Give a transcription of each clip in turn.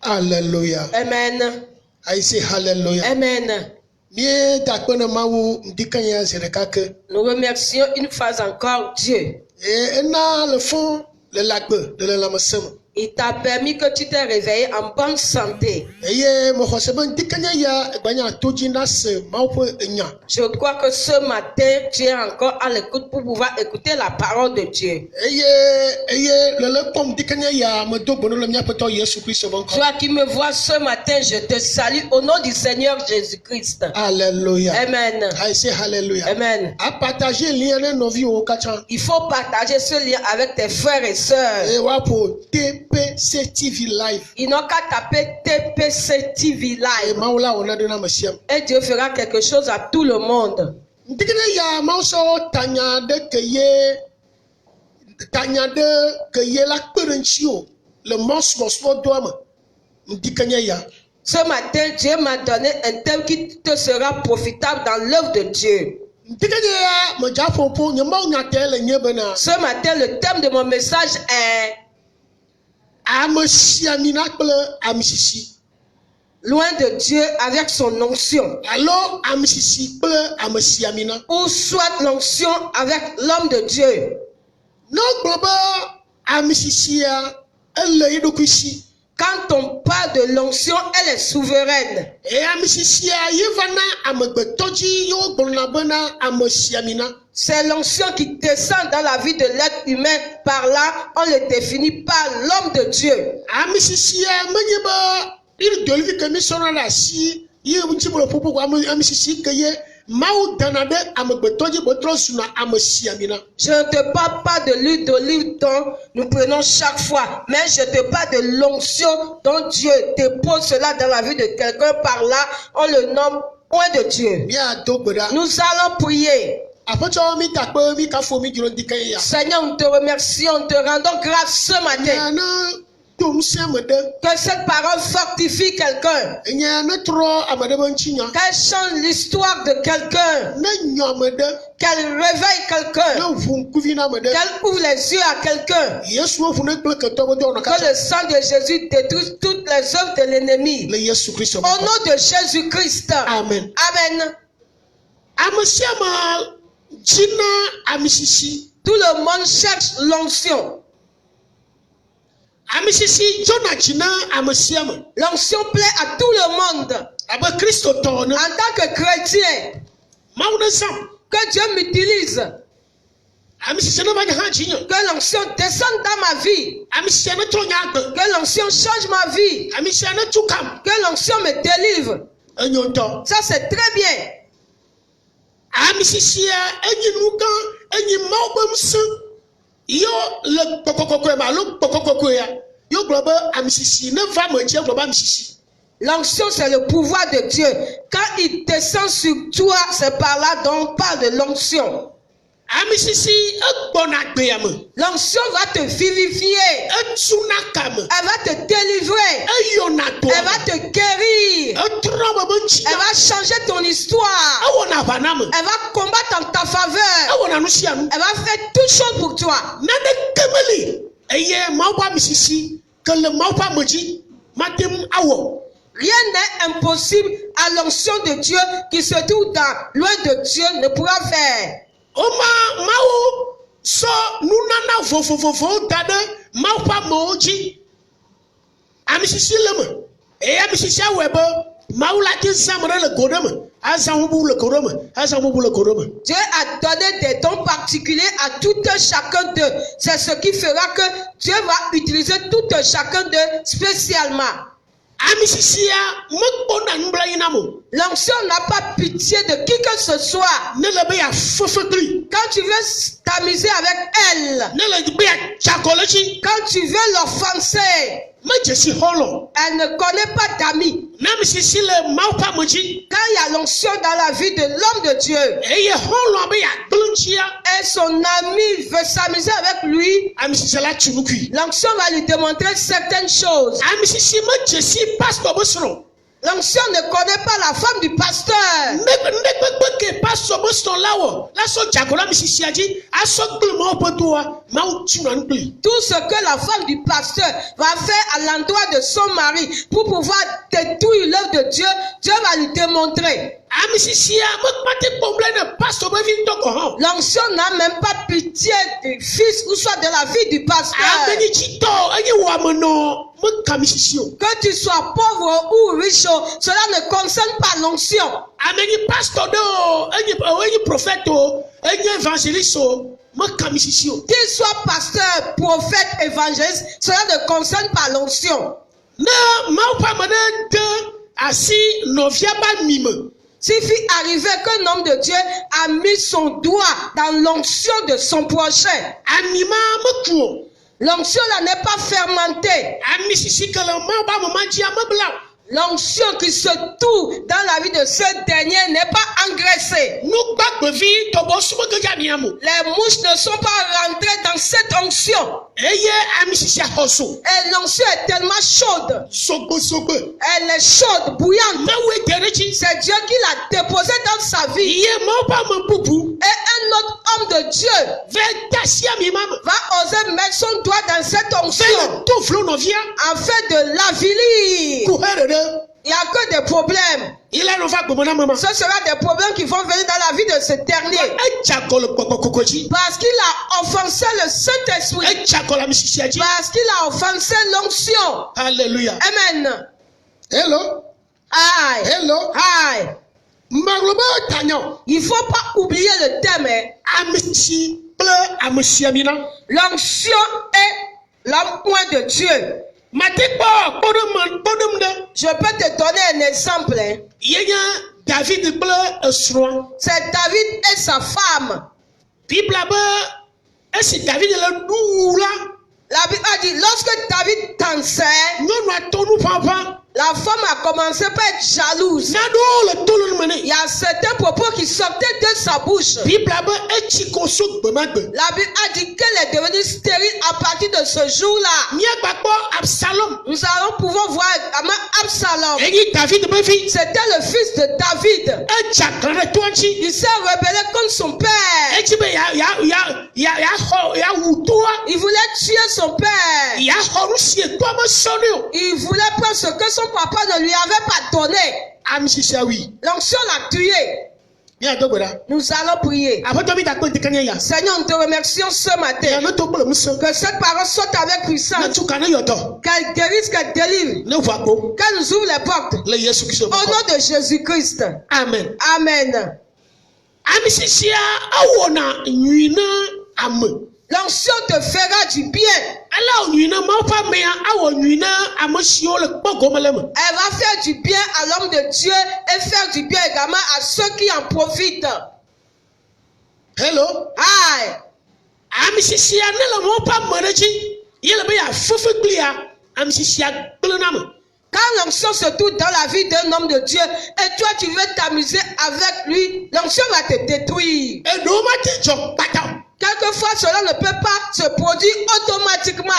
Alléluia. Amen. I say hallelujah. Amen. Nous Nous remercions une fois encore Dieu. Il t'a permis que tu t'es réveillé en bonne santé. Je crois que ce matin, tu es encore à l'écoute pour pouvoir écouter la parole de Dieu. Toi qui me vois ce matin, je te salue au nom du Seigneur Jésus-Christ. Alléluia. Amen. I say hallelujah. Amen. À partager lien nos vies au Kachan. Il faut partager ce lien avec tes frères et sœurs. Et wa pour TPC TV live. Ils n'ont qu'à taper TPC TV live. Et Dieu fera quelque chose à tout le monde. Ce matin, Dieu m'a donné un thème qui te sera profitable dans l'œuvre de Dieu. Ce matin, le thème de mon message est loin de Dieu avec son onction. Ou soit l'onction avec l'homme de Dieu. Quand on parle de l'onction, elle est souveraine. C'est l'onction qui descend dans la vie de l'être humain. Par là, on le définit par l'homme de Dieu. Je ne te parle pas de l'huile d'olive dont nous prenons chaque fois, mais je te parle de l'onction dont Dieu dépose cela dans la vie de quelqu'un. Par là, on le nomme oint de Dieu. Nous allons prier. Seigneur, nous te remercions, nous te rendons grâce ce matin. Que cette parole fortifie quelqu'un. Qu'elle change l'histoire de quelqu'un. Qu'elle réveille quelqu'un. Qu'elle ouvre les yeux à quelqu'un. Que le sang de Jésus détruise toutes les œuvres de l'ennemi. Au nom de Jésus-Christ. Amen. Amen. Tout le monde cherche l'onction. L'onction plaît à tout le monde. En tant que chrétien, que Dieu m'utilise. Que l'onction descende dans ma vie. Que l'onction change ma vie. Que l'onction me délivre. Ça c'est très bien. L'onction c'est le pouvoir de Dieu. Quand il descend sur toi, c'est par là dont on parle de l'onction. L'onction va te vivifier. Elle va te délivrer. Elle va te guérir. Elle va changer ton histoire. Elle va combattre en ta faveur. Elle va faire toutes choses pour toi. Rien n'est impossible à l'onction de Dieu qui se trouve loin de Dieu ne pourra faire. Dieu a donné des dons particuliers à tout un chacun d'eux. C'est ce qui fera que Dieu va utiliser tout un chacun d'eux spécialement. L'onction n'a pas pitié de qui que ce soit. Quand tu veux t'amuser avec elle, quand tu veux l'offenser, elle ne connaît pas d'amis. Quand il y a l'onction dans la vie de l'homme de Dieu, et son ami veut s'amuser avec lui, l'onction va lui démontrer certaines choses. L'onction ne connaît pas la femme du pasteur. Tout ce que la femme du pasteur va faire à l'endroit de son mari pour pouvoir détruire l'œuvre de Dieu, Dieu va lui démontrer. L'onction n'a même pas pitié du fils ou soit de la fille du pasteur. Que tu sois pauvre ou riche, cela ne concerne pas l'onction. Qu'il soit pasteur, prophète, évangéliste, cela ne concerne pas l'onction. S'il fit arriver qu'un homme de Dieu a mis son doigt dans l'onction de son prochain, l'onction là n'est pas fermentée. L'onction qui se trouve dans la vie de ce dernier n'est pas engraissée. Les mouches ne sont pas rentrées dans cette onction. Et l'onction est tellement chaude. Elle est chaude, bouillante. C'est Dieu qui l'a déposée dans sa vie. Et un autre homme de Dieu va oser mettre son doigt dans cette onction afin de l'avilir. Il n'y a que des problèmes. Ce sera des problèmes qui vont venir dans la vie de ce dernier. Parce qu'il a offensé le Saint-Esprit. Parce qu'il a offensé l'onction. Alléluia. Amen. Hello. Aïe. Hello. Aïe. Il ne faut pas oublier le thème. L'onction est l'appoint de Dieu. Je peux te donner un exemple. C'est David et sa femme. La Bible a dit, lorsque David dansait, la femme a commencé par être jalouse. Il y a certains propos qui sortaient de sa bouche. La Bible a dit qu'elle est devenue stérile à partir de ce jour-là. Nous allons pouvoir voir Absalom. C'était le fils de David. Il s'est rebellé contre son père. Il voulait tuer son père. Il voulait prendre ce que son papa ne lui avait pas donné. L'onction l'a tué. Nous allons prier. Seigneur, nous te remercions ce matin. Que cette parole soit avec puissance. Qu'elle guérisse, qu'elle délivre. Qu'elle nous ouvre les portes. Au nom de Jésus-Christ. Amen. Amen. L'onction te fera du bien. Elle va faire du bien à l'homme de Dieu et faire du bien également à ceux qui en profitent. Hello. Aïe. Quand l'onction se trouve dans la vie d'un homme de Dieu et toi tu veux t'amuser avec lui, l'onction va te détruire. Quelquefois, cela ne peut pas se produire automatiquement.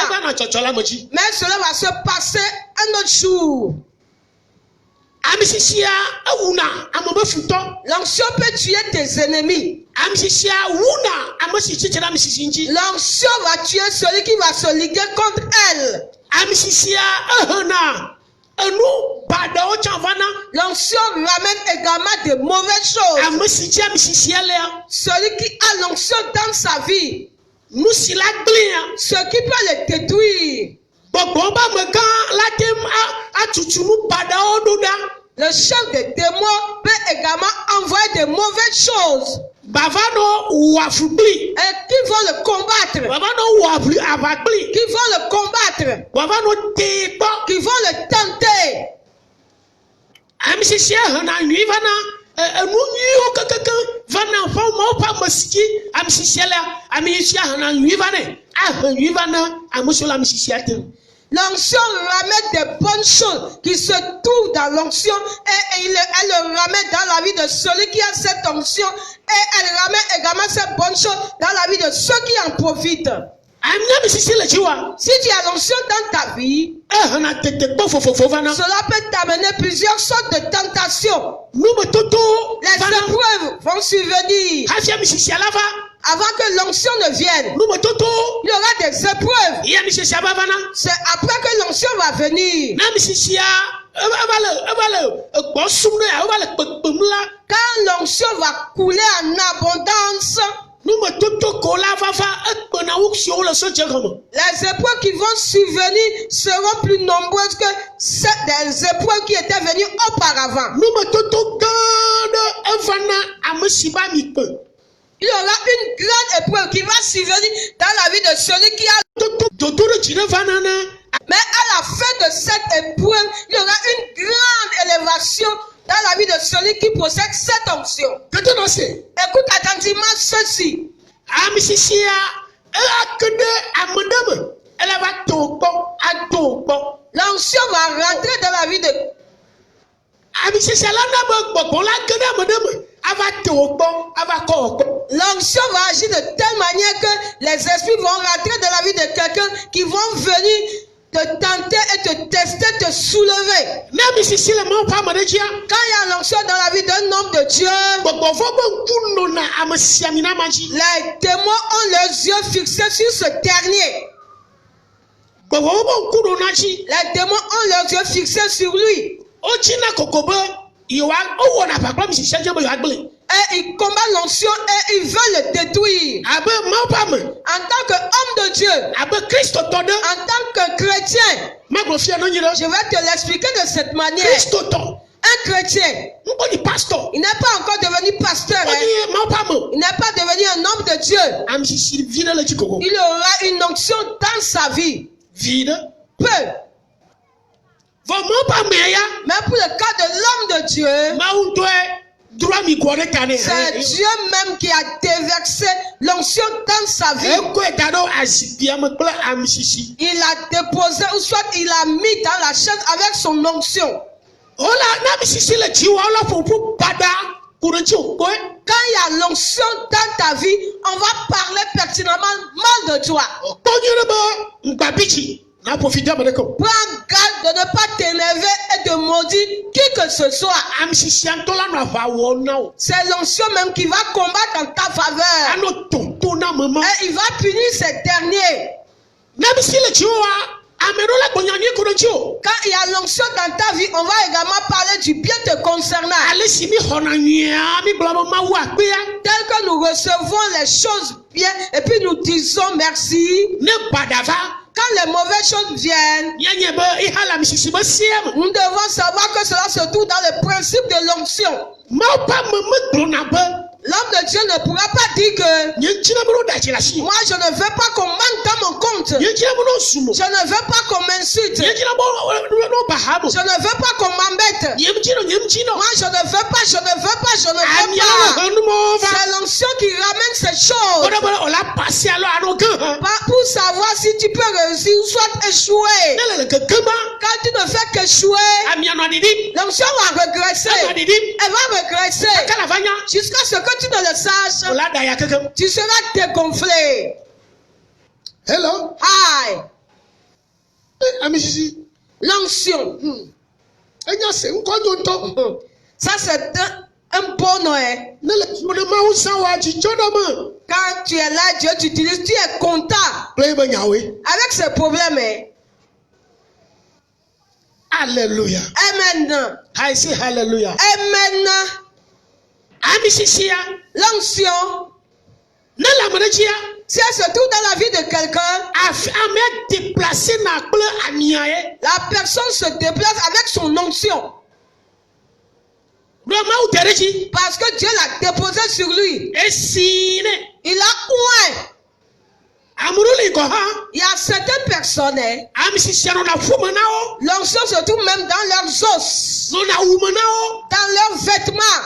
Mais cela va se passer un autre jour. L'onction peut tuer tes ennemis. L'onction va tuer celui qui va se liguer contre elle. L'onction ramène également de mauvaises choses. Celui qui a l'onction dans sa vie, ce qui peut le détruire. Le chef des démons peut également envoyer de mauvaises choses. Et qui vont le combattre. Qui vont le combattre. Qui vont le tenter. L'onction ramène des bonnes choses qui se trouvent dans l'onction et elle le ramène dans la vie de celui qui a cette onction et elle ramène également ces bonnes choses dans la vie de ceux qui en profitent. Si tu as l'onction dans ta vie, cela peut t'amener plusieurs sortes de tentations. Les épreuves vont survenir. Avant que l'onction ne vienne, il y aura des épreuves. C'est après que l'onction va venir. Quand l'onction va couler en abondance, les épreuves qui vont survenir seront plus nombreuses que des épreuves qui étaient venues auparavant. Il y aura une grande épreuve qui va survenir dans la vie de celui qui a. Mais à la fin de cette épreuve, il y aura une grande élévation dans la vie de celui qui possède cette onction. Écoute attentivement ceci. L'onction va rentrer dans la vie de. L'onction va agir de telle manière que les esprits vont rentrer dans la vie de quelqu'un qui vont venir te tenter et te tester, te soulever. Quand il y a l'onction dans la vie d'un homme de Dieu, les démons ont leurs yeux fixés sur ce dernier. Les démons ont leurs yeux fixés sur lui. Et ils combattent l'onction et ils veulent le détruire. En tant qu'homme de Dieu, en tant que chrétien, je vais te l'expliquer de cette manière. Un chrétien, il n'est pas encore devenu pasteur. Il n'est pas devenu un homme de Dieu. Il aura une onction dans sa vie. Peu. Mais pour le cas de l'homme de Dieu, c'est Dieu même qui a déversé l'onction dans sa vie. Il a déposé, ou soit il a mis dans la chaise avec son onction. Quand il y a l'onction dans ta vie, on va parler pertinemment mal de toi. Prends garde de ne pas t'énerver et de maudire qui que ce soit. C'est l'onction même qui va combattre en ta faveur. Et il va punir ces derniers. Quand il y a l'onction dans ta vie, on va également parler du bien te concernant. Tel que nous recevons les choses bien et puis nous disons merci. Quand les mauvaises choses viennent, nous devons savoir que cela se trouve dans le principe de l'onction. L'homme de Dieu ne pourra pas dire que moi je ne veux pas qu'on manque dans mon compte. Je ne veux pas qu'on m'insulte. Je ne veux pas qu'on m'embête. Moi je ne veux pas. C'est l'onction qui ramène ces choses. Pour savoir si tu peux réussir ou soit échouer. Quand tu ne fais qu'échouer, l'onction va regresser. Elle va regresser. Jusqu'à ce que tu ne le saches, tu seras dégonflé. Hello. Hi. L'onction. Ça c'est un bonheur. Quand tu es là, Dieu t'utilise, tu es content. Avec ces problèmes. Alléluia. Amen. I say hallelujah. Amen. L'onction, si elle se trouve dans la vie de quelqu'un, la personne se déplace avec son onction. Parce que Dieu l'a déposé sur lui. Il a oué. Il y a certaines personnes, l'onction se trouve même dans leurs os, dans leurs vêtements.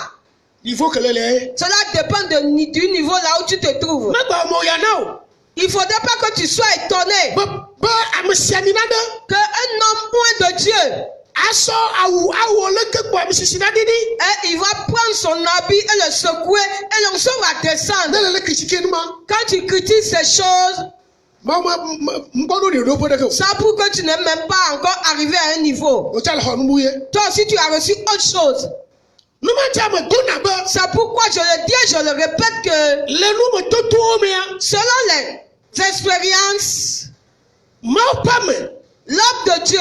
Cela dépend du niveau là où tu te trouves. Il ne faudrait pas que tu sois étonné qu'un homme loin de Dieu, et il va prendre son habit et le secouer et l'onction va descendre. Quand tu critiques ces choses, Ça prouve que tu n'es même pas encore arrivé à un niveau. Toi aussi tu as reçu autre chose. C'est pourquoi je le dis et je le répète que selon les expériences, l'homme de Dieu,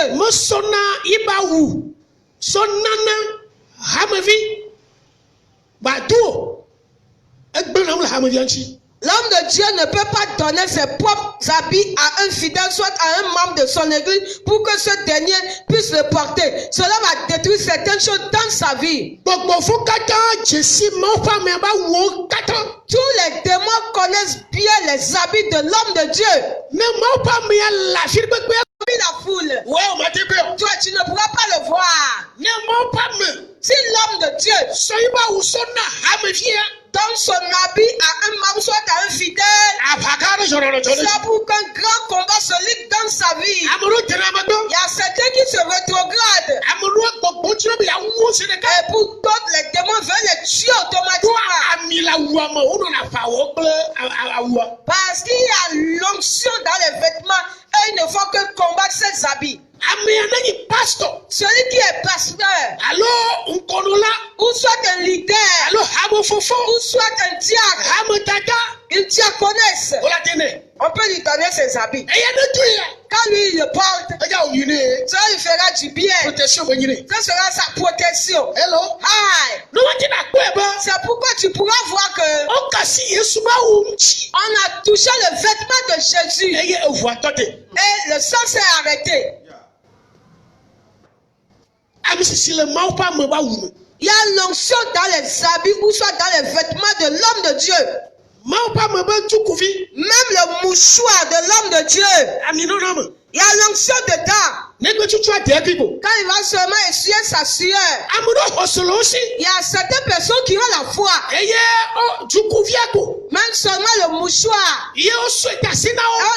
l'homme de Dieu ne peut pas donner ses propres habits à un fidèle, soit à un membre de son église, pour que ce dernier puisse le porter. Cela va détruire certaines choses dans sa vie. Tous les démons connaissent bien les habits de l'homme de Dieu. La foule. Toi, tu ne pourras pas le voir. Si l'homme de Dieu donne son habit à un membre, soit à un fidèle, ça pour qu'un grand combat se ligue dans sa vie. Il y a certains qui se rétrogradent. Et pour d'autres, les démons veulent les tuer automatiquement. Parce qu'il y a l'onction dans les vêtements et il ne faut que combattre ses habits. Celui qui est pasteur, ou soit un leader, ou soit un diacre, une diaconesse, on peut lui donner ses habits. Quand lui il le porte, ça lui fera du bien. Ça sera sa protection. Hi. C'est pourquoi tu pourras voir que on a touché le vêtement de Jésus et le sang s'est arrêté. Il y a l'onction dans les habits ou soit dans les vêtements de l'homme de Dieu. Même le mouchoir de l'homme de Dieu. Il y a l'onction dedans. Quand il va seulement essuyer sa sueur. Il y a certaines personnes qui ont la foi. Même seulement le mouchoir. Et on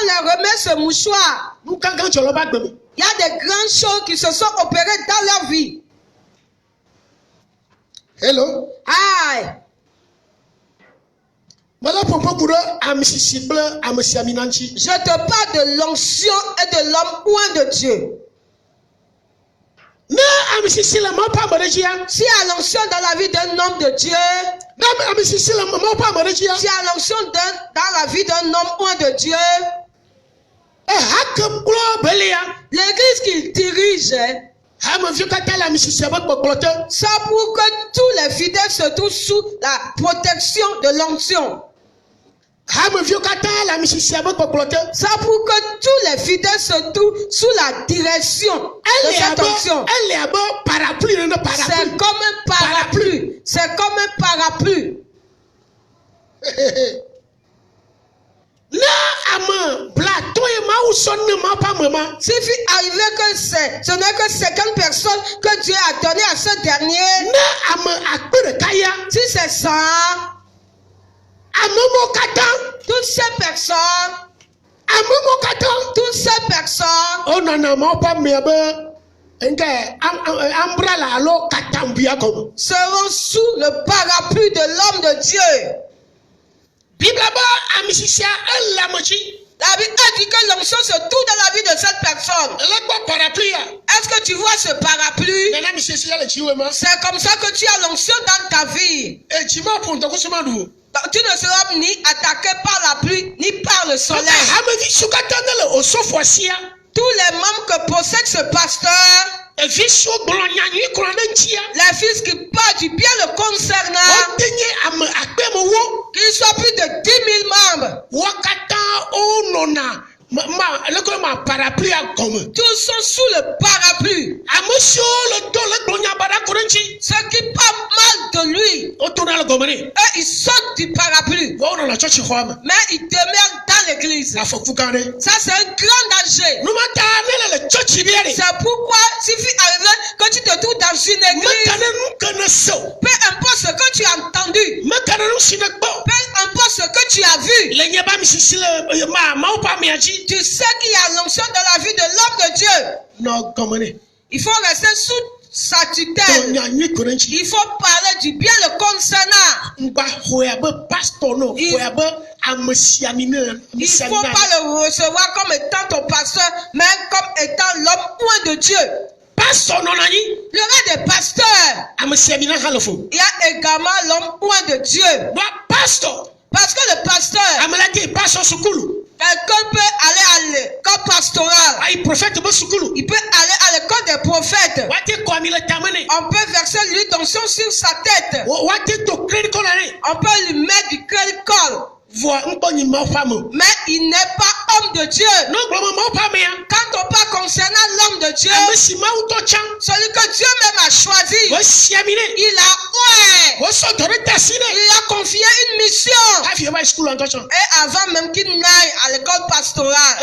leur remet ce mouchoir. Il y a des grandes choses qui se sont opérées dans leur vie. Hello. Hi. Je te parle de l'onction et de l'homme oint de Dieu. S'il y a l'onction dans la vie d'un homme de Dieu, s'il y a l'onction dans la vie d'un homme oint de Dieu, l'église qu'il dirige, ça pour que tous les fidèles se trouvent sous la protection de l'onction. Ça pour que tous les fidèles se trouvent sous la direction de cette onction. C'est comme un parapluie. C'est comme un parapluie. S'il fut arrivé que ce n'est que 50 personnes que Dieu a donné à ce dernier, si c'est ça, toutes ces personnes seront sous le parapluie de l'homme de Dieu. La Bible dit que l'onction se trouve dans la vie de cette personne. Est-ce que tu vois ce parapluie? C'est comme ça que tu as l'onction dans ta vie. Tu ne seras ni attaqué par la pluie ni par le soleil. Tous les membres que possède ce pasteur, les fils qui parlent du bien le concernant, qu'ils soient plus de 10 000 membres, tous sont sous le parapluie. Ceux qui parlent mal de lui, eux, ils sortent du parapluie, mais ils demeurent dans l'église. Ça, c'est un grand danger. C'est pourquoi s'il fut arrivé que tu te trouves dans une église, peu importe ce que tu as entendu, peu importe ce que tu as vu, tu sais qu'il y a l'onction dans la vie de l'homme de Dieu. Il faut rester sous sa tutelle. Il faut parler du bien le concernant. Il ne faut pas le recevoir comme étant ton pasteur, mais comme étant l'homme point de Dieu. Il y aura des pasteurs. Il y a également l'homme point de Dieu. Parce que le pasteur, quelqu'un peut aller à l'école pastorale. Il peut aller à l'école des prophètes. On peut verser l'huile d'onction sur sa tête. On peut lui mettre du col. Mais il n'est pas homme de Dieu. Quand on parle concernant l'homme de Dieu, celui que Dieu même a choisi, il a confié une mission. Et avant même qu'il n'aille à l'école pastorale,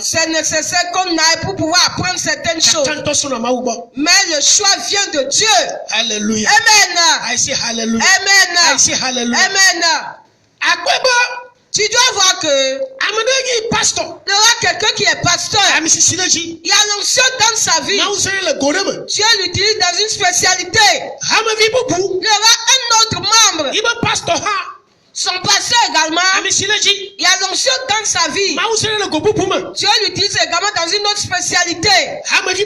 c'est nécessaire qu'on aille pour pouvoir apprendre certaines choses. Mais le choix vient de Dieu. Alléluia. Amen. I say hallelujah. Amen. I say hallelujah. Amen. Tu dois voir que il y aura quelqu'un qui est pasteur. Il y a l'onction dans sa vie. Dieu l'utilise dans une spécialité. Il y aura un autre membre. Son pasteur également. Il y a l'onction dans sa vie. Dieu l'utilise également dans une autre spécialité. Et il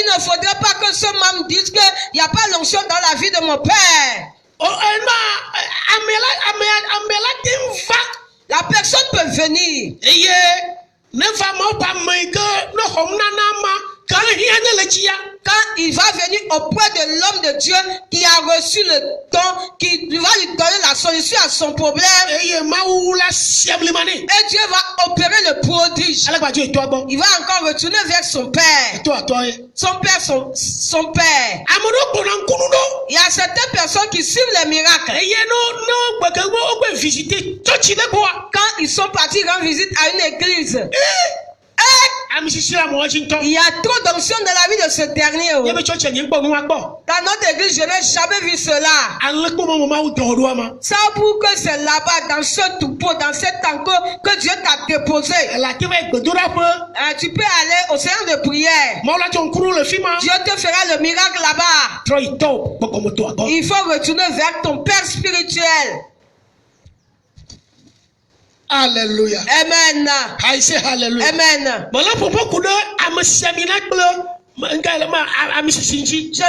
ne faudrait pas que ce membre dise qu'il n'y a pas l'onction dans la vie de mon père. La personne peut venir. Quand il va venir auprès de l'homme de Dieu qui a reçu le don, qui va lui donner la solution à son problème, et Dieu va opérer le prodige. Il va encore retourner vers son père. Son père. Il y a certaines personnes qui suivent les miracles. Quand ils sont partis rendre visite à une église, il y a trop d'onction dans la vie de ce dernier. Dans notre église, je n'ai jamais vu cela. Ça pour que c'est là-bas, dans ce troupeau, dans cet enclos que Dieu t'a déposé. Tu peux aller au séance de prière. Dieu te fera le miracle là-bas. Il faut retourner vers ton Père spirituel. Alléluia. Amen. I say hallelujah. Amen. Je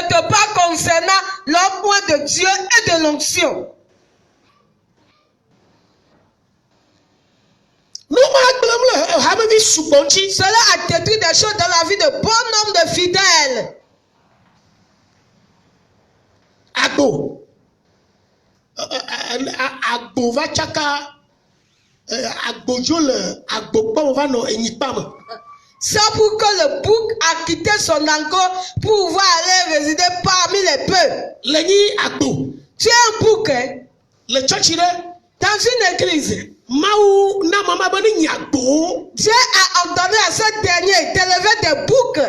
te parle concernant l'homme de Dieu et de l'onction. Cela a détruit des choses dans la vie de bon nombre de fidèles. C'est pour que le bouc a quitté son enclos pour pouvoir aller résider parmi les bœufs. Tu es un bouc, hein? Dans une église. Dieu a ordonné à ce dernier d'élever des boucs.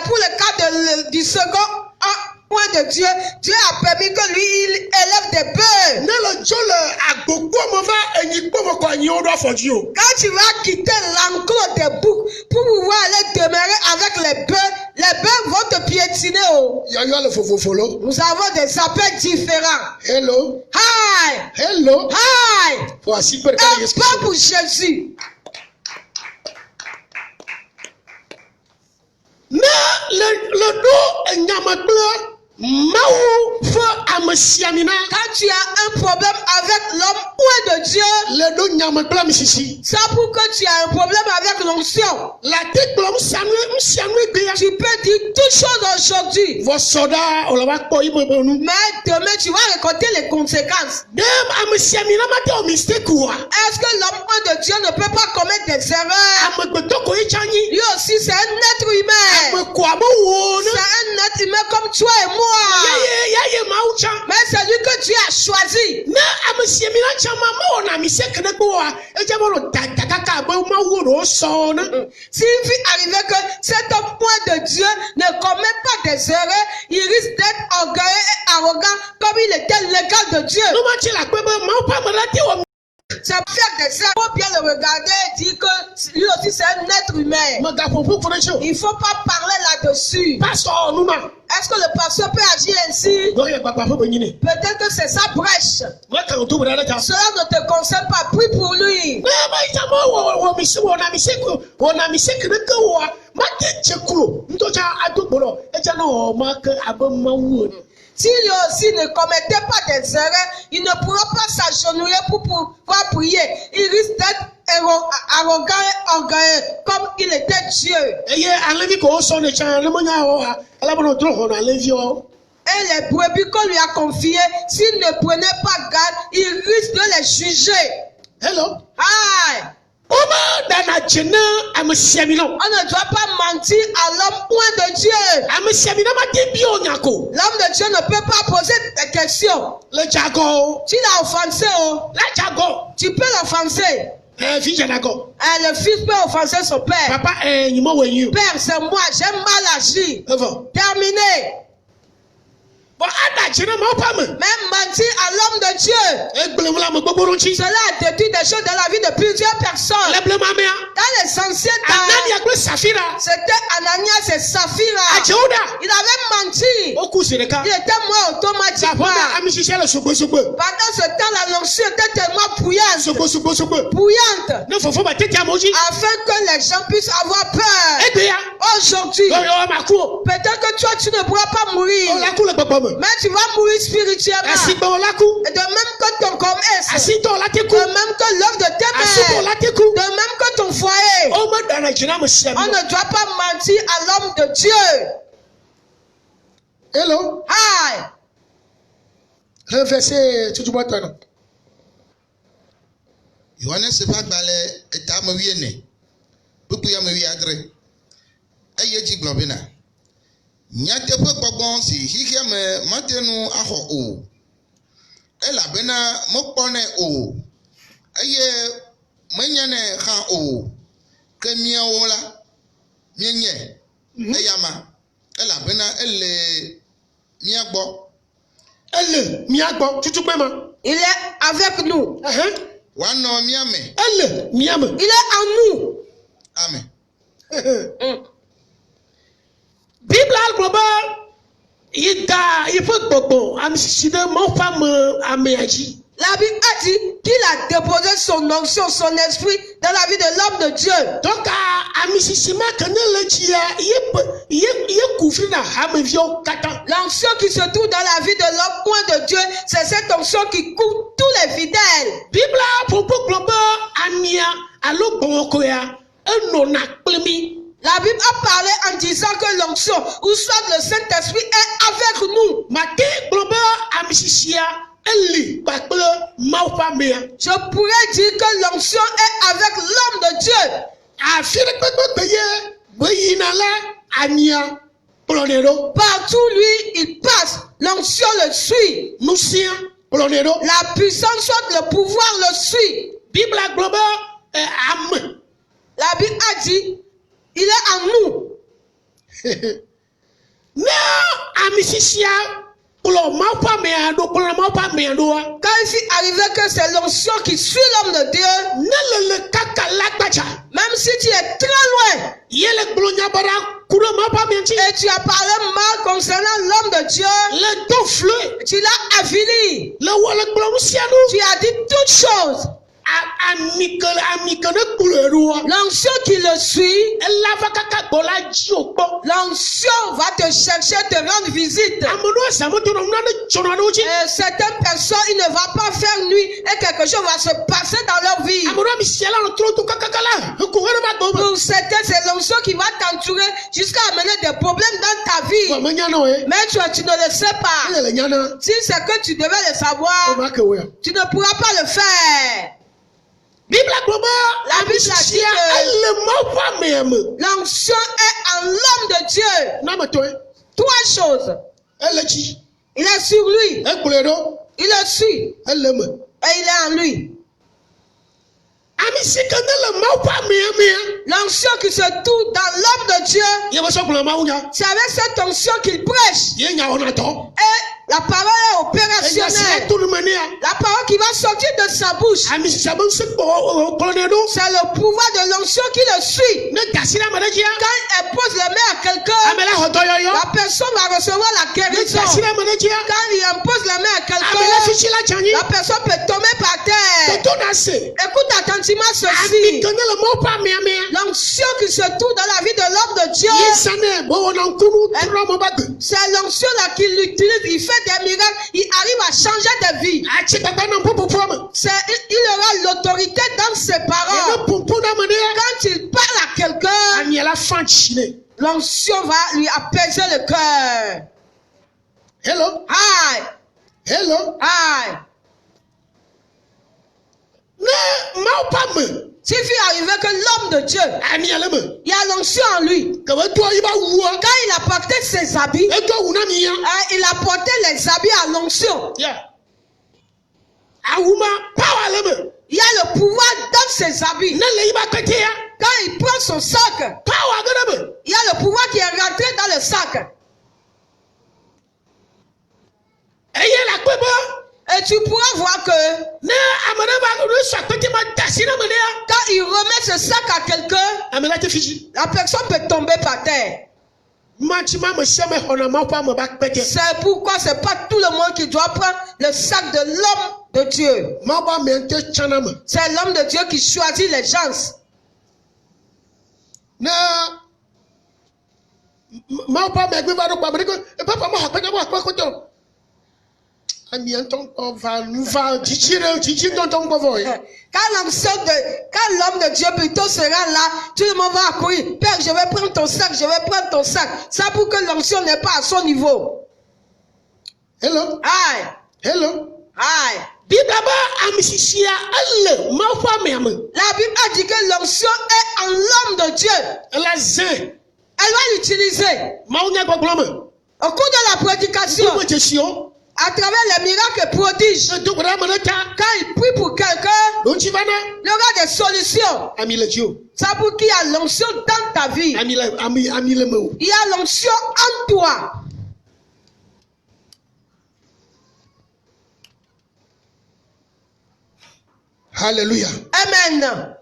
Pour le cas du second point de Dieu, Dieu a permis que lui il élève des bœufs. Quand tu vas quitter l'enclos des boucs pour pouvoir aller demeurer avec les bœufs vont te piétiner. Nous avons des appels différents. Hello. Hi. Hello. Hi. Voici Un pas pour Jésus. Quand tu as un problème avec l'homme point de Dieu, c'est pour que tu as un problème avec l'onction. Tu peux dire toutes choses aujourd'hui, mais demain tu vas récolter les conséquences. Est-ce que l'homme point de Dieu ne peut pas commettre des erreurs? Lui aussi c'est un être humain. C'est un être humain comme toi et moi. Mais c'est lui que Dieu a choisi. S'il fit arriver que cet homme point de Dieu ne commet pas des erreurs, il risque d'être orgueilleux et arrogant comme il était l'égal de Dieu. C'est pour faire des actes. Il faut bien le regarder et dire que lui aussi c'est un être humain. Il ne faut pas parler là-dessus. Est-ce que le pasteur peut agir ainsi? Peut-être que c'est sa brèche. Cela ne te concerne pas. Prie pour lui. S'il aussi ne commettait pas des erreurs, il ne pourra pas s'agenouiller pour pouvoir prier. Il risque d'être arrogant et orgueilleux comme il était Dieu. Et les brebis qu'on lui a confiées, s'il ne prenait pas garde, il risque de les juger. Hello. Aïe. On ne doit pas mentir à l'homme loin de Dieu. L'homme de Dieu ne peut pas poser des questions. Tu l'as offensé, tu peux l'offenser. Le fils peut offenser son père. Père, c'est moi, j'ai mal agi. Terminé. Même mentir à l'homme de Dieu, cela a détruit des choses dans la vie de plusieurs personnes. Dans les anciens temps, c'était Ananias et Saphira. Il avait menti. Il était mort automatiquement. Pendant ce temps, la l'onction était tellement bouillante, afin que les gens puissent avoir peur. Aujourd'hui, peut-être que toi tu ne pourras pas mourir. Mais tu vas mourir spirituellement. Et de même que ton commerce, de même que l'œuvre de tes mains, de même que ton foyer. On ne doit pas mentir à l'homme de Dieu. Hello. Hi. Le verset, tu vois toi. Yohane sepa gbale eta me wiene. Pupu ya me wi adre. Eye ji globina. Nyate pe gbogbo si hihia me matenu aho o. Ela bena mo pone o. Eye menyane ha o. Ke miawo la mienye. Eyama. Ela bena ele miagbo. Elle, miagbo, tu peux même. Il est avec nous. Wano miame. Elle, miame. Il est en nous. Amen. Bible global, il faut beaucoup. Amside, mon femme, améagi. La Bible a dit qu'il a déposé son onction, son esprit dans la vie de l'homme de Dieu. Donc, Amisisima, quand le dia, il couvre la hamevio kata. L'onction qui se trouve dans la vie de l'homme loin de Dieu, c'est cette onction qui couvre tous les fidèles. Bible propos global, Amia, allo bonkoya, non aklemi. La Bible a parlé en disant que l'onction, ou soit le Saint-Esprit, est avec nous. Maté global, Amisisia. Je pourrais dire que l'onction est avec l'homme de Dieu. Partout lui, il passe. L'onction le suit. La puissance, soit le pouvoir le suit. La Bible a dit, il est en nous. Quand il fut arrivé que c'est l'onction qui suit l'homme de Dieu, même si tu es très loin, et tu as parlé mal concernant l'homme de Dieu, tu l'as avili, tu as dit toutes choses. L'onction qui le suit, l'onction va te chercher, te rendre visite. Et certaines personnes, il ne va pas faire nuit et quelque chose va se passer dans leur vie. Pour certains, c'est l'onction qui va t'entourer jusqu'à amener des problèmes dans ta vie. Mais toi, tu ne le sais pas. Si c'est que tu devais le savoir, tu ne pourras pas le faire. La Bible a dit que l'onction est en l'homme de Dieu. Trois choses. Il est sur lui. Il le suit. Et il est en lui. L'onction qui se trouve dans l'homme de Dieu, c'est avec cette onction qu'il prêche. Et La parole est opérationnelle. La parole qui va sortir de sa bouche, c'est le pouvoir de l'onction qui le suit. Quand elle pose les mains à quelqu'un, la personne va recevoir la guérison. Quand il impose les mains à quelqu'un, la personne peut tomber par terre. Écoute attentivement ceci. L'onction qui se trouve dans la vie de l'homme de Dieu, c'est l'onction là qu'il utilise. Il fait des miracles. Il arrive à changer de vie. Il aura l'autorité dans ses paroles. Quand il parle à quelqu'un, l'onction va lui apaiser le cœur. Hello. Hi. Hello. Hi. S'il fait arriver que l'homme de Dieu, il y a l'onction en lui. Quand il a porté ses habits, il a porté les habits à l'onction. Il y a le pouvoir dans ses habits. Quand il prend son sac, il y a le pouvoir qui est rentré dans le sac. Et tu pourras voir que quand il remet ce sac à quelqu'un, la personne peut tomber par terre. C'est pourquoi c'est pas tout le monde qui doit prendre le sac de l'homme de Dieu. C'est l'homme de Dieu qui choisit les gens. Quand l'homme de Dieu plutôt sera là, tout le monde va accourir. Père, je vais prendre ton sac, je vais prendre ton sac. Ça pour que l'onction n'est pas à son niveau. Hello. Aïe. Hello. Aïe. La Bible a dit que l'onction est en l'homme de Dieu. Elle va l'utiliser. Au cours de la prédication, à travers les miracles et prodiges, quand il prie pour quelqu'un, il y aura des solutions. Ça pour qu'il y a l'onction dans ta vie. Il y a l'onction en toi. Alléluia. Amen.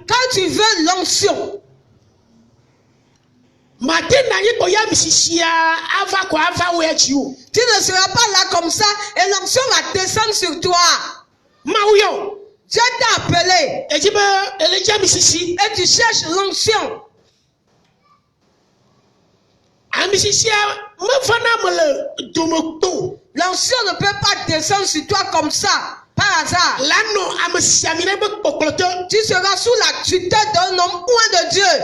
Quand tu veux l'onction, tu ne seras pas là comme ça et l'onction va descendre sur toi. Dieu t'a appelé et tu cherches l'onction. L'onction ne peut pas descendre sur toi comme ça, par hasard. Tu seras sous la tutelle d'un homme oint de Dieu.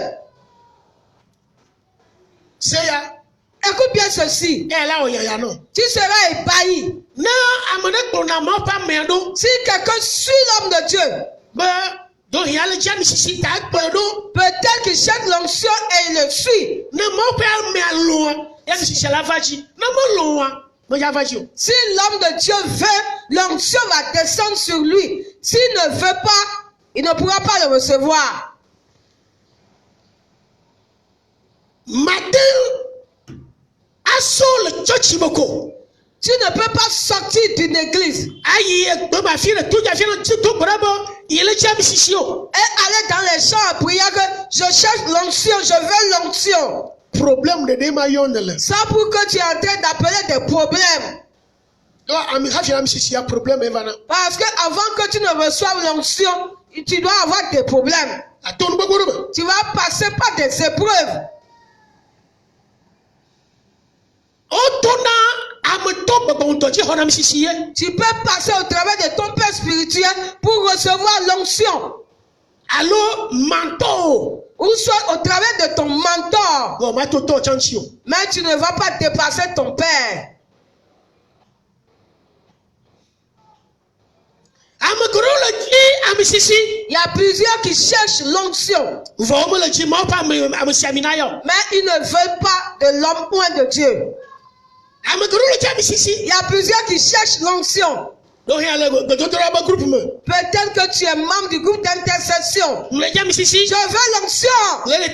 Écoute bien ceci. Tu seras ébahi. Si quelqu'un suit l'homme de Dieu, peut-être qu'il cherche l'onction et il le suit. Si l'homme de Dieu veut, l'onction va descendre sur lui. S'il ne veut pas, il ne pourra pas le recevoir. Tu ne peux pas sortir d'une église et aller dans les champs à prier que je cherche l'onction, je veux l'onction. Ça pour que tu es en train d'appeler des problèmes. Parce que avant que tu ne reçoives l'onction, tu dois avoir des problèmes. Tu vas passer par des épreuves. Tu peux passer au travers de ton père spirituel pour recevoir l'onction. Ou soit au travers de ton mentor. Mais tu ne vas pas dépasser ton père. Il y a plusieurs qui cherchent l'onction. Mais ils ne veulent pas de l'homme oint de Dieu. Il y a plusieurs qui cherchent l'onction. Peut-être que tu es membre du groupe d'intercession. Je veux l'onction. Et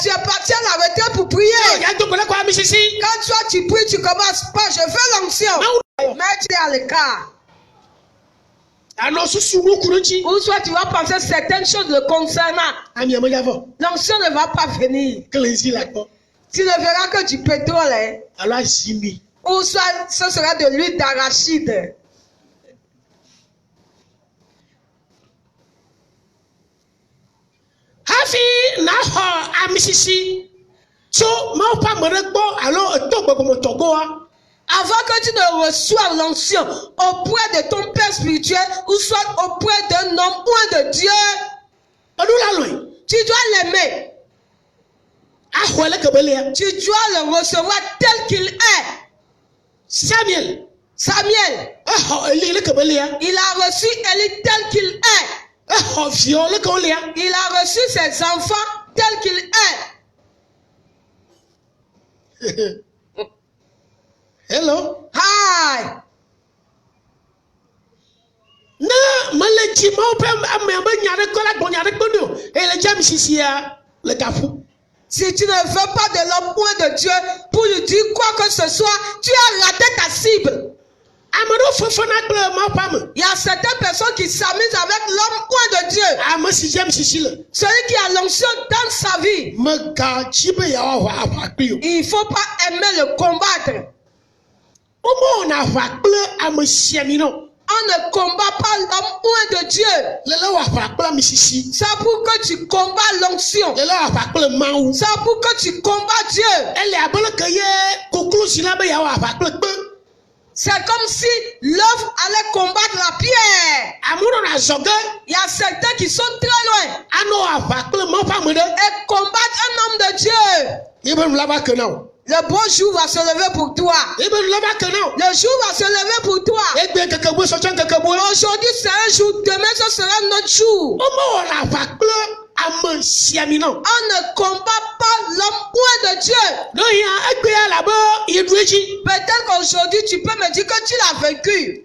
tu es parti à la retraite pour prier. Quand toi tu pries, tu commences pas. Je veux l'onction. Mais tu es à l'écart. Ou soit tu vas penser certaines choses le concernant. L'onction ne va pas venir. Tu ne verras que du pétrole. Ou soit ce sera de l'huile d'arachide. Avant que tu ne reçoives l'onction auprès de ton père spirituel ou soit auprès d'un homme ou de Dieu, tu dois l'aimer. Tu dois le recevoir tel qu'il est. Samuel, il a reçu Élie tel qu'il est. Il a reçu ses enfants tel qu'il est. Hello. Hi. Si tu ne veux pas de l'homme ou de Dieu pour lui dire quoi que ce soit, tu as raté ta cible. Il y a certaines personnes qui s'amusent avec l'homme ou de Dieu. Celui qui a l'onction dans sa vie, il ne faut pas aimer le combattre. On ne combat pas l'homme ou de Dieu. C'est pour que tu combats l'onction. C'est pour que tu combats Dieu. C'est comme si l'œuf allait combattre la pierre. Il y a certains qui sont très loin et combattent un homme de Dieu. Le bon jour va se lever pour toi. Le jour va se lever pour toi. Aujourd'hui c'est un jour, demain ce sera notre jour. On ne combat pas l'homme ou de Dieu. Peut-être qu'aujourd'hui tu peux me dire que tu l'as vaincu.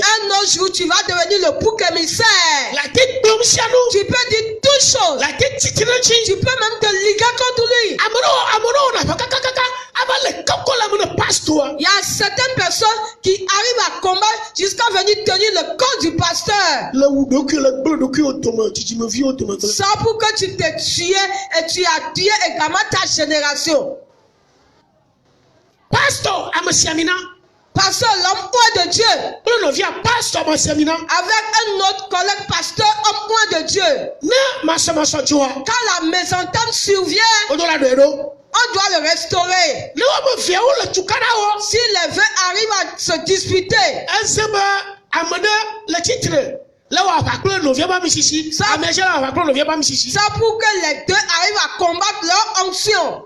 Un autre jour, tu vas devenir le bouc émissaire. Tu peux dire toutes choses. Tu peux même te liguer contre lui. Il y a certaines personnes qui arrivent à combattre jusqu'à venir tenir le corps du pasteur. Ça pour que tu t'es tué et tu as tué également ta génération. Pasteur, l'homme de Dieu. Avec un autre collègue pasteur, homme de Dieu. Quand la mésentente survient, on doit le restaurer. Si les deux arrivent à se disputer, c'est pour que les deux arrivent à combattre leur onction.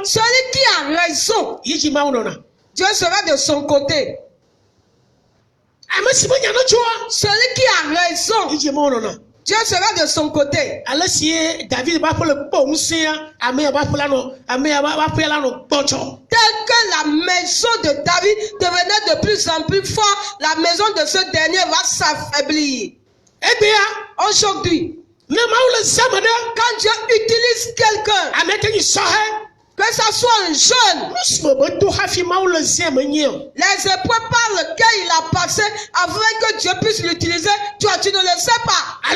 Celui qui a raison, Dieu sera de son côté. Celui qui a raison, Dieu sera de son côté. Tel que la maison de David devenait de plus en plus forte, la maison de ce dernier va s'affaiblir. Aujourd'hui, quand Dieu utilise quelqu'un, que ça soit un jeune, les épreuves par lesquelles il a passé avant que Dieu puisse l'utiliser, toi tu ne le sais pas. Ou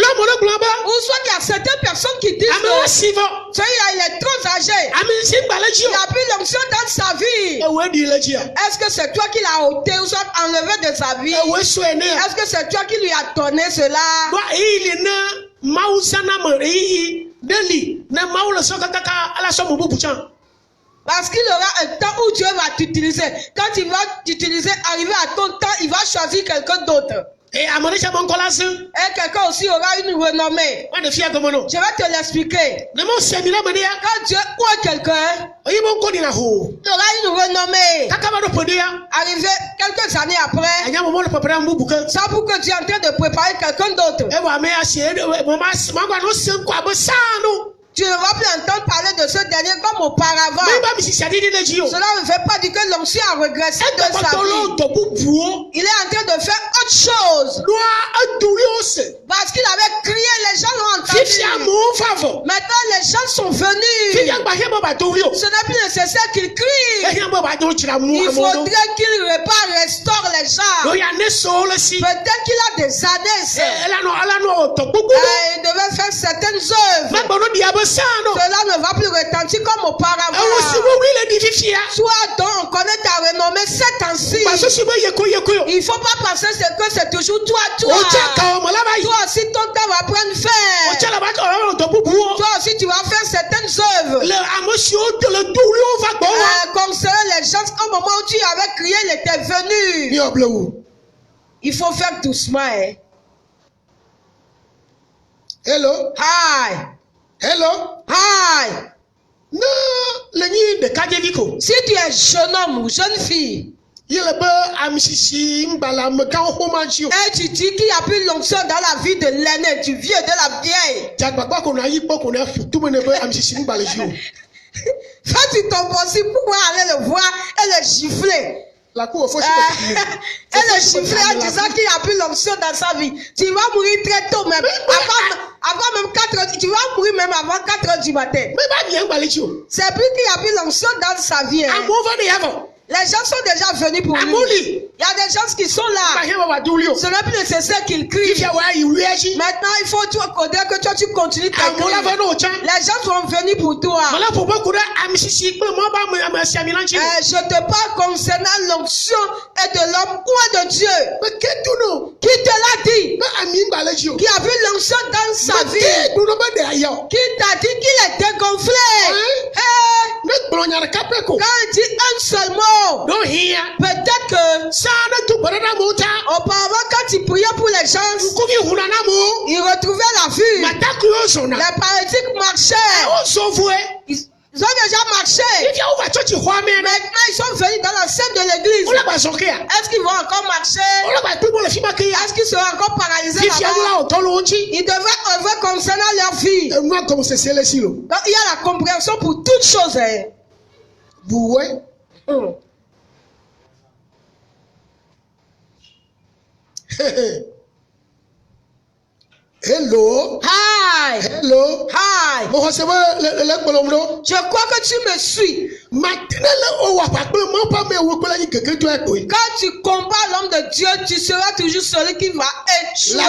soit il y a certaines personnes qui disent que celui-là il est trop âgé, il n'a plus l'onction dans sa vie. Est-ce que c'est toi qui l'as ôté ou soit enlevé de sa vie? Est-ce que c'est toi qui lui as donné cela? Parce qu'il y aura un temps où Dieu va t'utiliser. Quand il va t'utiliser, arriver à ton temps, il va choisir quelqu'un d'autre. Et quelqu'un aussi aura une renommée. Je vais te l'expliquer. Quand Dieu ouvre quelqu'un, il aura une renommée. Arrivé quelques années après, ça pour que Dieu est en train de préparer quelqu'un d'autre. Tu ne vas plus entendre parler de ce dernier comme auparavant. Cela ne veut pas dire que l'ancien a régressé de sa vie. Il est en train de faire autre chose. Parce qu'il avait crié, les gens l'ont entendu. Maintenant, les gens sont venus. Ce n'est plus nécessaire qu'il crie. Il faudrait qu'il répare, restaure les gens. Peut-être qu'il a des années. Il devait faire certaines œuvres. Cela ne va plus retentir comme auparavant. Soit donc on connaît ta renommée cette temps-ci. Il ne faut pas penser que c'est toujours toi. Toi aussi ton temps va prendre fin. Toi aussi tu vas faire certaines œuvres. Concernant les gens, au moment où tu avais crié, il était venu. Il faut faire doucement. Hein. Hello. Hi. Hello. Hi. Non, si tu es jeune homme ou jeune fille, et tu dis qu'il n'y a plus l'onction dans la vie de l'aîné, du vieux, de la vieille. Fais-tu ton possible pour aller le voir et le gifler. Et le gifler en disant qu'il n'y a plus l'onction dans sa vie. Tu vas mourir très tôt même. Avant même 4 heures, tu vas mourir même avant 4 heures du matin. C'est plus qu'il n'y a plus l'onction dans sa vie. Hein. Les gens sont déjà venus pour lui. Il y a des gens qui sont là. Ce n'est plus nécessaire qu'ils crient. Maintenant, il faut que toi tu continues ta cri. Les gens sont venus pour toi. Je te parle concernant l'onction et de l'homme ou de Dieu. Qui te l'a dit? Qui a vu l'onction dans sa vie? Qui t'a dit qu'il est dégonflé? Quand il dit un seul mot, peut-être que auparavant quand il priait pour les gens, il retrouvait la vue. Les paralytiques marchaient. Ils ont déjà marché. Maintenant, ils sont venus dans la scène de l'église. Est-ce qu'ils vont encore marcher? Est-ce qu'ils seront encore paralysés là-bas? Ils devraient œuvrer concernant leur vie. Donc, il y a la compréhension pour toutes choses. Hello. Hi. Hello. Hi. Je crois que tu me suis. Quand tu combats l'homme de Dieu, tu seras toujours celui qui va échouer.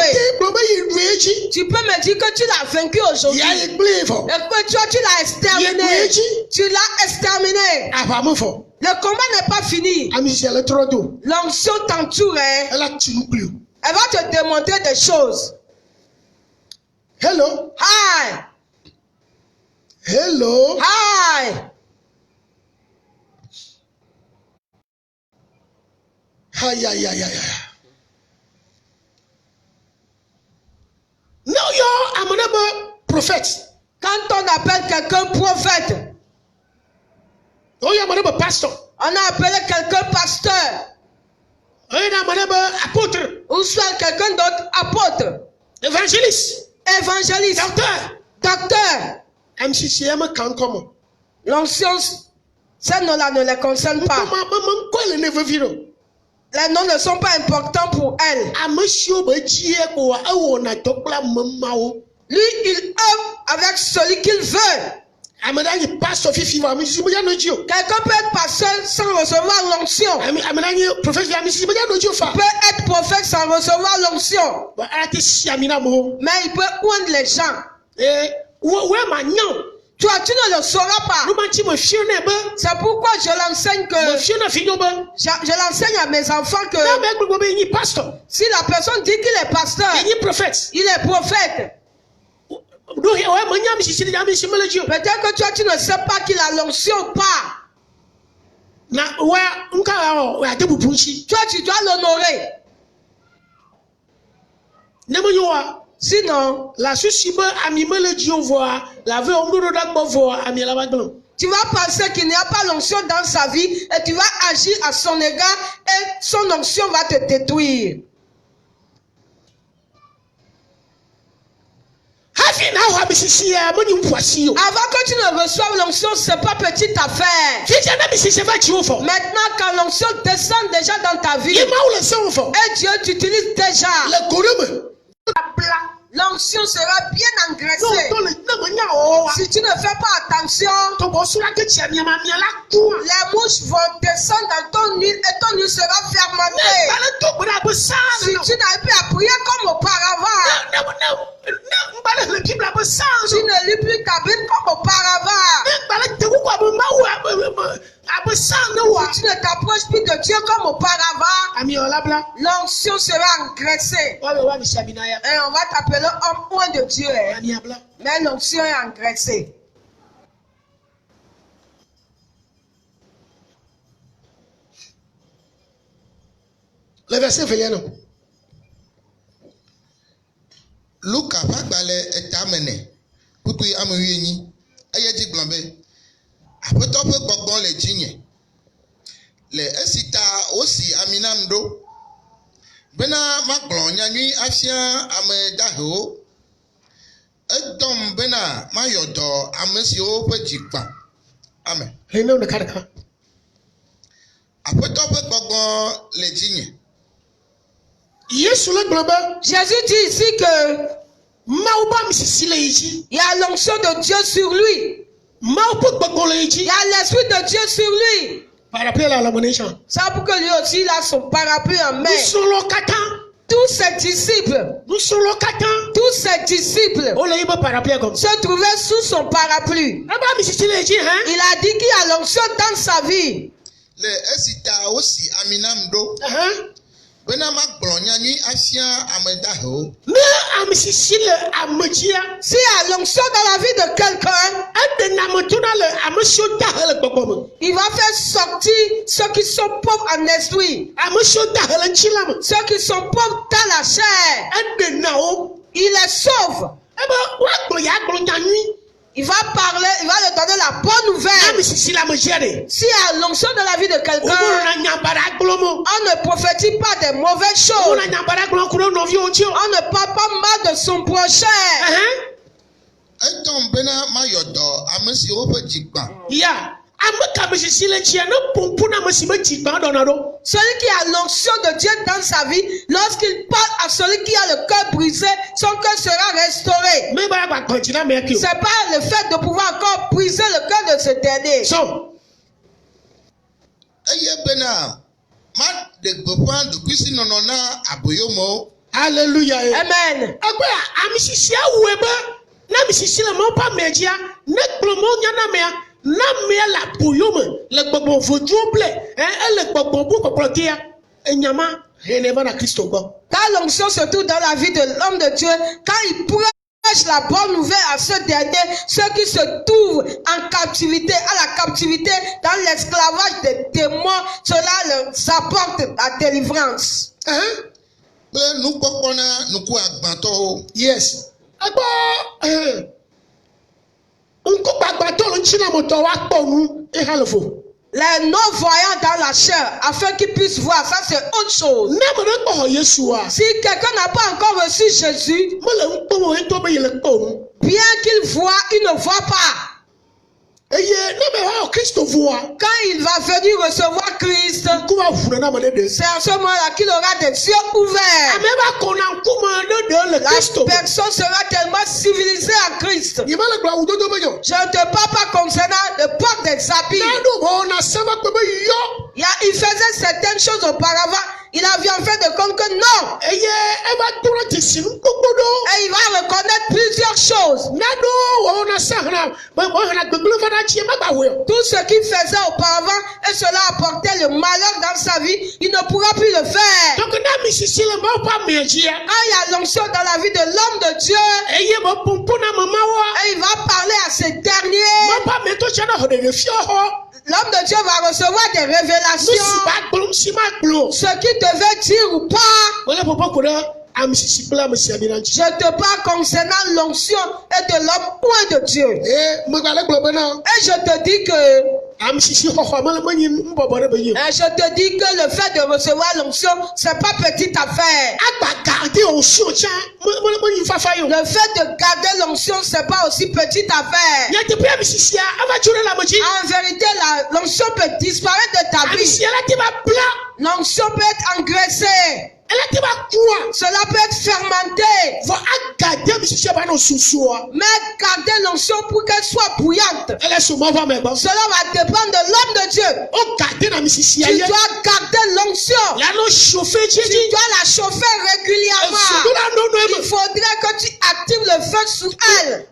Tu peux me dire que tu l'as vaincu aujourd'hui. Et que toi, tu l'as exterminé. Tu l'as exterminé. Le combat n'est pas fini. L'onction t'entoure. Elle va te démontrer des choses. Hello. Hi. Hello. Hi. Now you're a prophet. Quand on appelle quelqu'un prophète, Oh, you're a pastor. on a appelé quelqu'un pasteur. Oh, you're a apôtre. Ou soit quelqu'un d'autre apôtre. Évangéliste. Évangéliste. Docteur. MCCM can come. L'onction, ces noms-là ne les concernent pas. Les noms ne sont pas importants pour elle. Lui, il œuvre avec celui qu'il veut. Quelqu'un peut être pasteur sans recevoir l'onction. Peut être prophète sans recevoir l'onction. Mais il peut oindre les gens. Toi, tu ne le sauras pas. C'est pourquoi je l'enseigne que je l'enseigne à mes enfants que si la personne dit qu'il est pasteur, il est prophète. Peut-être que toi, tu ne sais pas qu'il a l'onction ou pas. Toi, tu dois l'honorer. Sinon, tu vas penser qu'il n'y a pas l'onction dans sa vie et tu vas agir à son égard et son onction va te détruire. Avant que tu ne reçoives l'onction, c'est pas petite affaire. Maintenant, quand l'onction descend déjà dans ta vie, et Dieu t'utilise déjà, l'onction sera bien engraissée. Si tu ne fais pas attention, les mouches vont descendre dans ton huile et ton huile sera fermentée. Si tu n'arrives plus à prier comme auparavant, tu ne lis plus ta Bible comme auparavant, si tu ne t'approches plus de Dieu comme auparavant, l'onction sera engraissée. Et on va t'appeler homme point de Dieu. Mais l'onction est engraissée. Le verset fait non. Luka fagbale etamene. Puku amoyenyi. Ayedi glambe. Apoto pe gbogbo le jinye. Le esita osi aminamdo. Bena maglon nyanyi afia amedaho. Edom bena mayodo amesio pe jikpa. Amen. Heno de karaka. Apoto pe gbogbo le jinye. Jésus dit ici que il y a l'onction de Dieu sur lui. Il y a l'esprit de Dieu sur lui. C'est pour que lui aussi il a son parapluie en main. Tous ses disciples se trouvaient sous son parapluie. Il a dit qu'il y a l'onction dans sa vie. Le esita aussi aminamdo. Bena maglonyani afia amedaho. S'il y a l'onction dans la vie de quelqu'un, il va faire sortir ceux qui sont pauvres en esprit, ceux qui sont pauvres dans la chair. Il les sauve. Il va parler, il va lui donner la bonne nouvelle. S'il y a l'onction dans la vie de quelqu'un, on ne prophétise pas des mauvaises choses. On ne parle pas mal de son prochain. Celui qui a l'onction de Dieu dans sa vie, lorsqu'il parle à celui qui a le cœur brisé, son cœur sera restauré. C'est pas le fait de pouvoir encore briser le cœur de ce dernier. Alléluia. Amen. Quand l'onction se trouve dans la vie de l'homme de Dieu, quand il prêche la bonne nouvelle à ce dernier, ceux qui se trouvent en captivité, à la captivité, dans l'esclavage des démons, cela leur apporte la délivrance. Yes. Les non-voyants dans la chair, afin qu'ils puissent voir, ça c'est autre chose. Si quelqu'un n'a pas encore reçu Jésus, bien qu'il voit, il ne voit pas. Quand il va venir recevoir Christ, c'est à ce moment-là qu'il aura des yeux ouverts. La personne sera tellement civilisée en Christ. Je ne te parle pas concernant le port des habits. Il faisait certaines choses auparavant. Il avait en fait de compte que non. Et il va reconnaître plusieurs choses. Tout ce qu'il faisait auparavant, et cela apportait le malheur dans sa vie, il ne pourra plus le faire. Quand il y a l'onction dans la vie de l'homme de Dieu, et il va parler à ces derniers. L'homme de Dieu va recevoir des révélations. Ce qu'il devait dire ou pas. Je te parle concernant l'onction et de l'homme point de Dieu. Et je te dis que le fait de recevoir l'onction, c'est pas petite affaire. Le fait de garder l'onction, c'est pas aussi petite affaire. En vérité, l'onction peut disparaître de ta vie. L'onction peut être engraissée. Cela peut être fermenté. Mais garder l'onction pour qu'elle soit bouillante. Cela va dépendre de l'homme de Dieu. Tu dois garder l'onction. Tu dois la chauffer régulièrement. Il faudrait que tu actives le feu sur elle.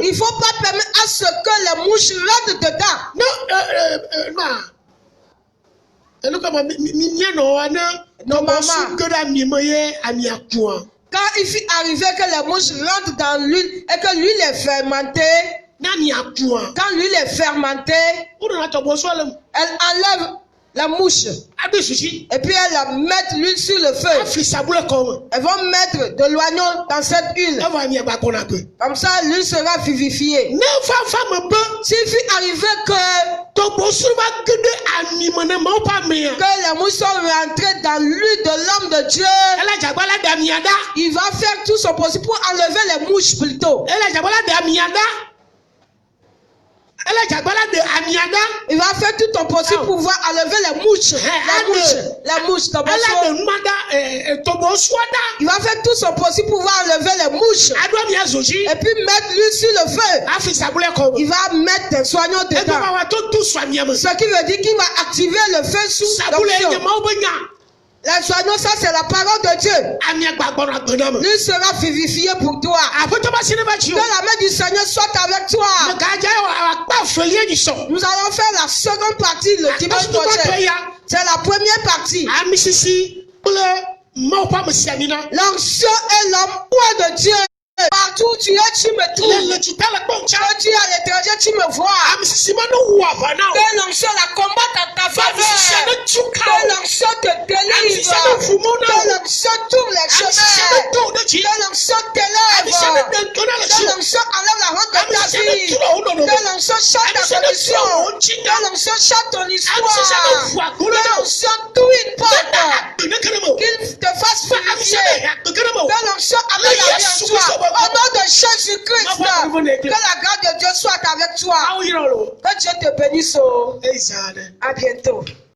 Il ne faut pas permettre à ce que les mouches rentrent dedans. Non, maman. Quand il fut arrivé que les mouches rentrent dans l'huile et que l'huile est fermentée, quand l'huile est fermentée, elle enlève la mouche et puis elle met l'huile sur le feu. Elles vont mettre de l'oignon dans cette huile. Comme ça, l'huile sera vivifiée. S'il fut arrivé que les mouches sont rentrées dans l'huile de l'homme de Dieu, il va faire tout son possible pour enlever les mouches plutôt. Il va faire tout ton possible pour pouvoir enlever les mouches. Les mouches. Il va faire tout son possible pour pouvoir enlever les mouches. Et puis mettre l'huile sur le feu. Il va mettre des soignants dedans. Ce qui veut dire qu'il va activer le feu sous l'onction. Les soignants, ça c'est la parole de Dieu. L'huile sera vivifiée pour toi. Que la main du Seigneur soit avec toi. Nous allons faire la seconde partie le dimanche prochain. C'est la première partie. L'onction est l'homme de Dieu. Partout où tu es, tu me trouves. Quand tu es à l'étranger, tu me vois. Que l'onction la combatte à ta faveur. Que l'onction te délivre. Que l'onction tourne les chemins. Que l'onction t'élève. Que l'onction enlève la honte de ta vie. Que l'onction chante ta condition. Que l'onction chante ton histoire. Que l'onction tourne une porte. Qu'il te fasse purifier. Que l'onction amène la vie en toi. Au nom de Jésus-Christ, que la grâce de Dieu soit avec toi. Que Dieu te bénisse. À bientôt.